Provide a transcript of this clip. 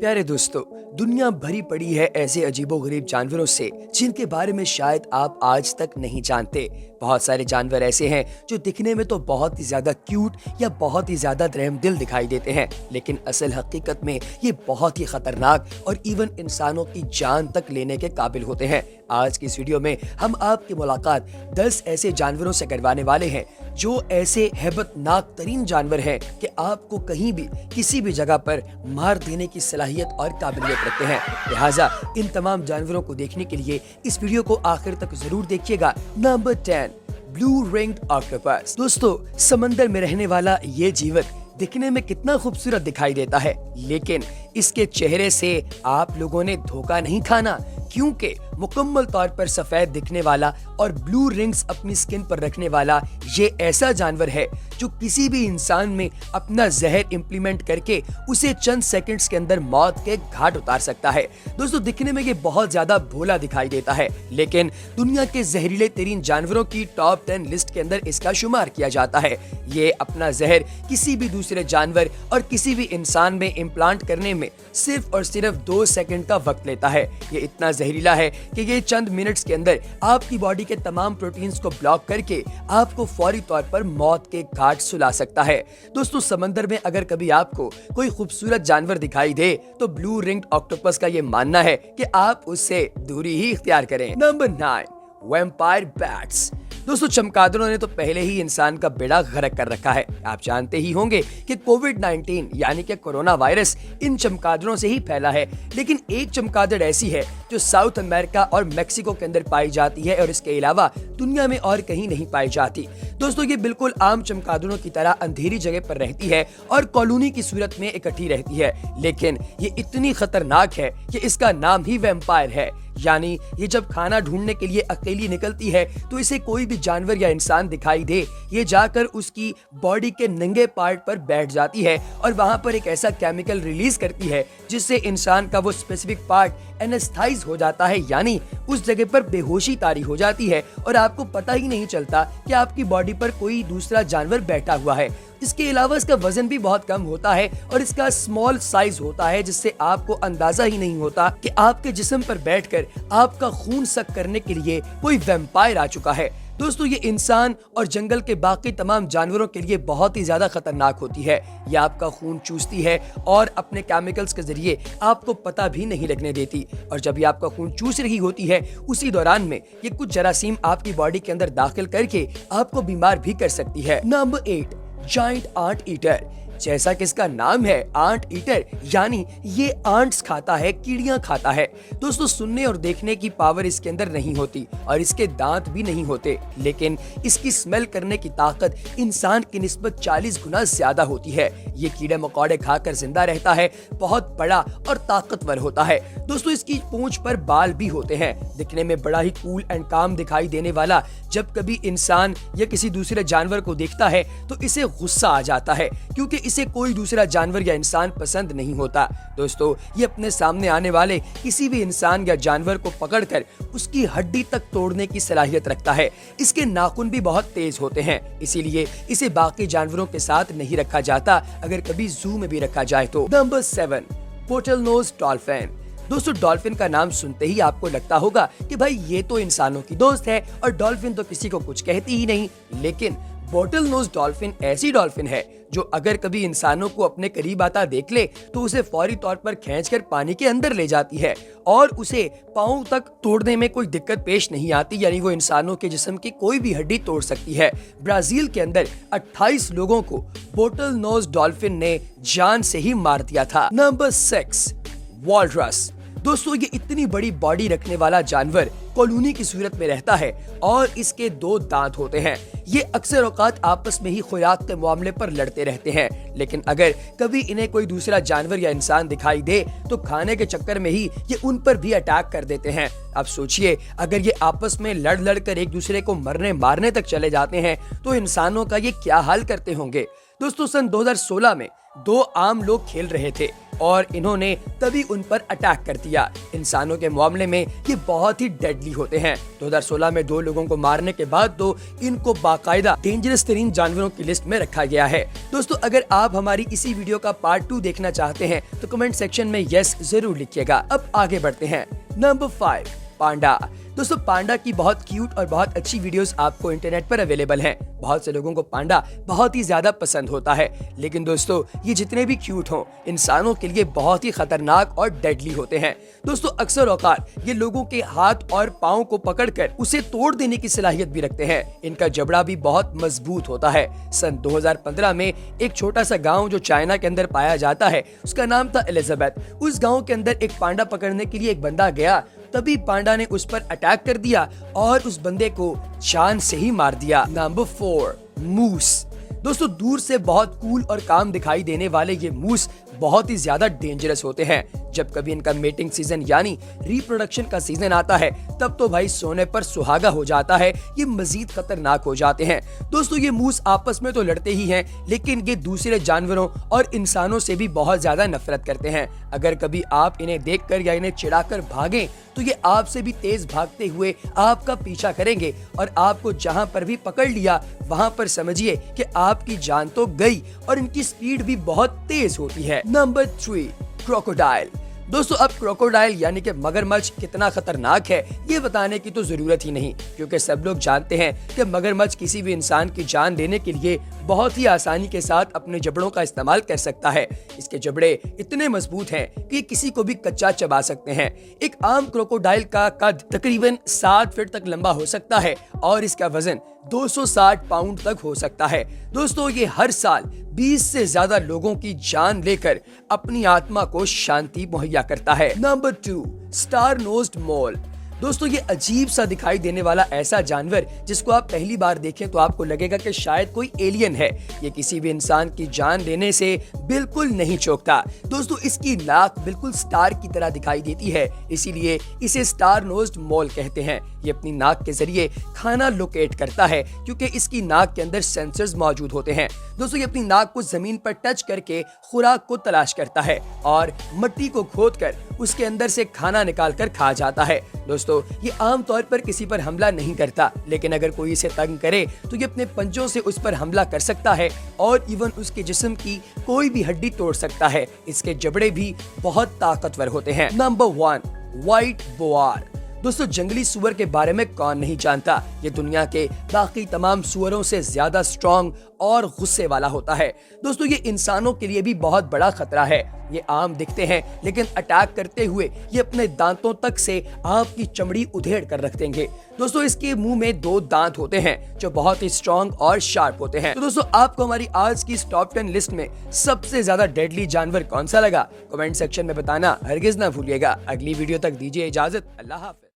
प्यारे दोस्तों, दुनिया भरी पड़ी है ऐसे अजीबोगरीब जानवरों से जिनके बारे में शायद आप आज तक नहीं जानते। बहुत सारे जानवर ऐसे हैं जो दिखने में तो बहुत ही ज्यादा क्यूट या बहुत ही ज्यादा रहमदिल दिखाई देते हैं, लेकिन असल हकीकत में ये बहुत ही खतरनाक और इवन इंसानों की जान तक लेने के काबिल होते हैं। आज की इस वीडियो में हम आपकी मुलाकात 10 ऐसे जानवरों से करवाने वाले हैं जो ऐसे हैबतनाक तरीन जानवर हैं कि आपको कहीं भी किसी भी जगह पर मार देने की सलाहियत और काबिलियत रखते हैं। लिहाजा इन तमाम जानवरों को देखने के लिए इस वीडियो को आखिर तक जरूर देखिएगा। Number 10, blue ringed octopus. दोस्तों, समंदर में रहने वाला ये जीवत दिखने में कितना खूबसूरत दिखाई देता है, लेकिन इसके चेहरे से आप लोगों ने धोखा नहीं खाना, क्योंकि मुकम्मल तौर पर सफेद दिखने वाला और ब्लू रिंग्स अपनी स्किन पर रखने वाला ये ऐसा जानवर है जो किसी भी इंसान में अपना जहर इम्प्लीमेंट करके उसे चंद सेकंड्स के अंदर मौत के घाट उतार सकता है। दोस्तों, दिखने में ये बहुत ज्यादा भोला दिखाई देता है, लेकिन दुनिया के जहरीले तरीन जानवरों की टॉप 10 लिस्ट के अंदर इसका शुमार किया जाता है। ये अपना जहर किसी भी दूसरे जानवर और किसी भी इंसान में इम्प्लांट करने में सिर्फ और सिर्फ 2 सेकंड का वक्त लेता है। ये इतना जहरीला है कि ये चंद मिनट्स के अंदर आपकी बॉडी के तमाम प्रोटीन्स को ब्लॉक करके आपको फौरी तौर पर मौत के घाट सुला सकता है। दोस्तों, समंदर में अगर कभी आपको कोई खूबसूरत जानवर दिखाई दे तो ब्लू रिंग्ड ऑक्टोपस का ये मानना है कि आप उससे दूरी ही इख्तियार करें। Number 9, vampire bats. दोस्तों, चमगादड़ों ने तो पहले ही इंसान का बेड़ा गर्क कर रखा है। आप जानते ही होंगे कि कोविड-19 यानी कि कोरोना वायरस इन चमगादड़ों से ही फैला है, लेकिन एक चमगादड़ ऐसी है जो साउथ अमेरिका और मेक्सिको के अंदर पाई जाती है और इसके अलावा दुनिया में और कहीं नहीं पाई जाती। दोस्तों, ये बिल्कुल आम चमगादड़ों की तरह अंधेरी जगह पर रहती है और कॉलोनी की सूरत में इकट्ठी रहती है, लेकिन ये इतनी खतरनाक है कि इसका नाम ही वैम्पायर है। यानी ये जब खाना ढूंढने के लिए अकेली निकलती है तो इसे कोई भी जानवर या इंसान दिखाई दे, ये जाकर उसकी बॉडी के नंगे पार्ट पर बैठ जाती है और वहां पर एक ऐसा केमिकल रिलीज करती है जिससे इंसान का वो स्पेसिफिक पार्ट एनेस्थाइज हो जाता है, यानी उस जगह पर बेहोशी तारी हो जाती है और आपको पता ही नहीं चलता कि आपकी बॉडी पर कोई दूसरा जानवर बैठा हुआ है। इसके अलावा इसका वजन भी बहुत कम होता है और इसका स्मॉल साइज होता है, जिससे आपको अंदाजा ही नहीं होता कि आपके जिस्म पर बैठकर आपका खून सक करने के लिए कोई वैम्पायर आ चुका है। दोस्तों, ये इंसान और जंगल के बाकी तमाम जानवरों के लिए बहुत ही ज्यादा खतरनाक होती है। ये आपका खून चूसती है और अपने केमिकल्स के जरिए आपको पता भी नहीं लगने देती, और जब ये आपका खून चूस रही होती है उसी दौरान में ये कुछ जरासीम आपकी बॉडी के अंदर दाखिल करके आपको बीमार भी कर सकती है। Number 8, giant anteater. जैसा कि इसका नाम है आंट ईटर, यानी ये आंट्स खाता है, कीड़ियां खाता है। दोस्तों, सुनने और देखने की पावर इसके अंदर नहीं होती और इसके दांत भी नहीं होते, लेकिन इसकी स्मेल करने की ताकत इंसान की निस्बत 40 गुना ज्यादा होती है। ये कीड़े मकोड़े खाकर जिंदा रहता है, बहुत बड़ा और ताकतवर होता है। दोस्तों, इसकी पूंछ पर बाल भी होते हैं। दिखने में बड़ा ही कूल एंड काम दिखाई देने वाला जब कभी इंसान या किसी दूसरे जानवर को देखता है तो इसे गुस्सा आ जाता है, क्योंकि इसे कोई दूसरा जानवर या इंसान पसंद नहीं होता। दोस्तों, ये अपने सामने आने वाले किसी भी इंसान या जानवर को पकड़कर उसकी हड्डी तक तोड़ने की सलाहियत रखता है। इसके नाखून भी बहुत तेज होते हैं, इसीलिए इसे बाकी जानवरों के साथ नहीं रखा जाता, अगर कभी जू में भी रखा जाए तो। Number 7, bottlenose dolphin. दोस्तों, डॉल्फिन का नाम सुनते ही आपको लगता होगा कि भाई ये तो इंसानों की दोस्त है और डॉल्फिन तो किसी को कुछ कहती ही नहीं, लेकिन बोटल नोज डॉल्फिन ऐसी डॉल्फिन है जो अगर कभी इंसानों को अपने करीब आता देख ले तो उसे फौरी तौर पर खींचकर पानी के अंदर ले जाती है और उसे पांव तक तोड़ने में कोई दिक्कत पेश नहीं आती, यानी वो इंसानों के जिस्म की कोई भी हड्डी तोड़ सकती है। ब्राजील के अंदर 28 लोगों को बोटल नोज डॉल्फिन ने जान से ही मार दिया था। Number 6, walrus. दोस्तों, ये इतनी बड़ी बॉडी रखने वाला जानवर कॉलोनी की सूरत में रहता है और इसके 2 दांत होते हैं। ये अक्सर औकात आपस में ही खुराक के मामले पर लड़ते रहते हैं, लेकिन अगर कभी इन्हें कोई दूसरा जानवर या इंसान दिखाई दे तो खाने के चक्कर में ही ये उन पर भी अटैक कर देते हैं। अब सोचिए, अगर ये आपस में लड़ कर एक दूसरे को मरने मारने तक चले जाते हैं तो इंसानों का ये क्या हाल करते होंगे। दोस्तों, सन 2016 में 2 आम लोग खेल रहे थे। और इन्होंने तभी उन पर अटैक कर दिया। इंसानों के मामले में ये बहुत ही डेडली होते हैं। 2016 में 2 लोगों को मारने के बाद तो इनको बाकायदा डेंजरस तरीन जानवरों की लिस्ट में रखा गया है। दोस्तों, अगर आप हमारी इसी वीडियो का पार्ट 2 देखना चाहते हैं तो कमेंट सेक्शन में यस जरूर लिखिएगा। अब आगे बढ़ते हैं। नंबर 5, पांडा। दोस्तों, पांडा की बहुत क्यूट और बहुत अच्छी वीडियोस आपको इंटरनेट पर अवेलेबल हैं। बहुत से लोगों को पांडा बहुत ही ज्यादा पसंद होता है, लेकिन दोस्तों ये जितने भी क्यूट हों, इंसानों के लिए बहुत ही खतरनाक और डेडली होते हैं। दोस्तों, अक्सर औकात ये लोगों के हाथ और पाँव को पकड़कर उसे तोड़ देने की सलाहियत भी रखते हैं। इनका जबड़ा भी बहुत मजबूत होता है। सन 2015 में एक छोटा सा गाँव जो चाइना के अंदर पाया जाता है, उसका नाम था एलिजाबेथ। उस गाँव के अंदर एक पांडा पकड़ने के लिए एक बंदा गया, तभी पांडा ने उस पर अटैक कर दिया और उस बंदे को जान से ही मार दिया। नंबर 4, मूस। दोस्तों, दूर से बहुत कूल और काम दिखाई देने वाले ये मूस बहुत ही ज्यादा डेंजरस होते हैं। जब कभी इनका मेटिंग सीजन यानी रिप्रोडक्शन का सीजन आता है, तब तो भाई सोने पर सुहागा हो जाता है। ये मजीद खतरनाक हो जाते हैं। दोस्तों, ये मूस आपस में तो लड़ते ही हैं, लेकिन ये दूसरे जानवरों और इंसानों से भी बहुत ज्यादा नफरत करते हैं। अगर कभी आप इन्हें देखकर या इन्हें चिढ़ाकर भागें तो ये आपसे भी तेज भागते हुए आपका पीछा करेंगे और आपको जहां पर भी पकड़ लिया वहां पर समझिए कि आपकी जान तो गई। और इनकी स्पीड भी बहुत तेज होती है। Number 3, crocodile. दोस्तों, अब क्रोकोडाइल यानी कि मगरमच्छ कितना खतरनाक है ये बताने की तो जरूरत ही नहीं, क्योंकि सब लोग जानते हैं कि मगरमच्छ किसी भी इंसान की जान लेने के लिए बहुत ही आसानी के साथ अपने जबड़ों का इस्तेमाल कर सकता है। इसके जबड़े इतने मजबूत हैं कि किसी को भी कच्चा चबा सकते हैं। एक आम क्रोकोडाइल का कद तकरीबन 7 फीट तक लंबा हो सकता है और इसका वजन 260 पाउंड तक हो सकता है। दोस्तों, ये हर साल 20 से ज्यादा लोगों की जान लेकर अपनी आत्मा को शांति मुहैया करता है। नंबर 2, स्टार नोज्ड मोल। दोस्तों, ये अजीब सा दिखाई देने वाला ऐसा जानवर जिसको आप पहली बार देखें तो आपको लगेगा कि शायद कोई एलियन है। ये किसी भी इंसान की जान लेने से बिल्कुल नहीं चौंकता। दोस्तों, इसकी नाक बिल्कुल स्टार की तरह दिखाई देती है, इसीलिए इसे स्टार नोज्ड मोल कहते हैं। ये अपनी नाक के जरिए खाना लोकेट करता है, क्योंकि इसकी नाक के अंदर सेंसर्स मौजूद होते हैं। दोस्तों, ये अपनी नाक को जमीन पर टच करके खुराक को तलाश करता है और मिट्टी को खोदकर उसके अंदर से खाना निकाल कर खा जाता है। दोस्तों, ये आमतौर पर किसी पर हमला नहीं करता, लेकिन अगर कोई इसे तंग करे तो ये अपने पंजों से उस पर हमला कर सकता है और इवन उसके जिस्म की कोई भी हड्डी तोड़ सकता है। इसके जबड़े भी बहुत ताकतवर होते हैं। नंबर 1, व्हाइट बोआर। दोस्तों, जंगली सुअर के बारे में कौन नहीं जानता। ये दुनिया के बाकी तमाम सुअरों से ज्यादा स्ट्रॉन्ग और गुस्से वाला होता है। दोस्तों, ये इंसानों के लिए भी बहुत बड़ा खतरा है। ये आम दिखते हैं, लेकिन अटैक करते हुए ये अपने दांतों तक से आपकी चमड़ी उधेड़ कर रख देंगे। दोस्तों, इसके मुंह में 2 दांत होते हैं जो बहुत ही स्ट्रॉन्ग और शार्प होते हैं। तो दोस्तों, आपको हमारी आज की इस टॉप 10 लिस्ट में सबसे ज्यादा डेडली जानवर कौन सा लगा, कमेंट सेक्शन में बताना हरगिज ना भूलिएगा। अगली वीडियो तक दीजिए इजाजत। अल्लाह हाफिज।